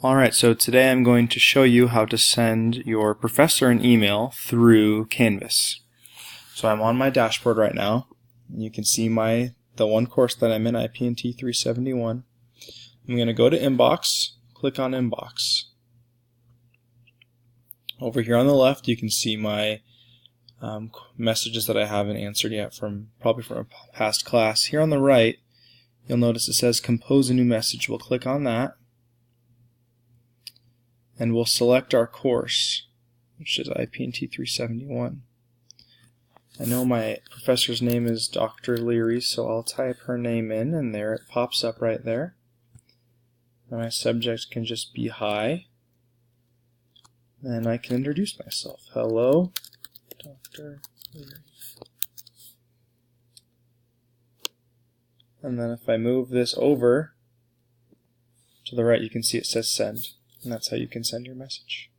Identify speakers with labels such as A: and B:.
A: Alright, so today I'm going to show you how to send your professor an email through Canvas. So I'm on my dashboard right now. You can see the one course that I'm in, IPNT 371. I'm going to go to Inbox, click on Inbox. Over here on the left you can see my messages that I haven't answered yet probably from a past class. Here on the right you'll notice it says compose a new message. We'll click on that. And we'll select our course, which is IPNT 371. I know my professor's name is Dr. Leary, so I'll type her name in, and there it pops up right there. And my subject can just be hi. And I can introduce myself. Hello, Dr. Leary. And then if I move this over to the right, you can see it says send. And that's how you can send your message.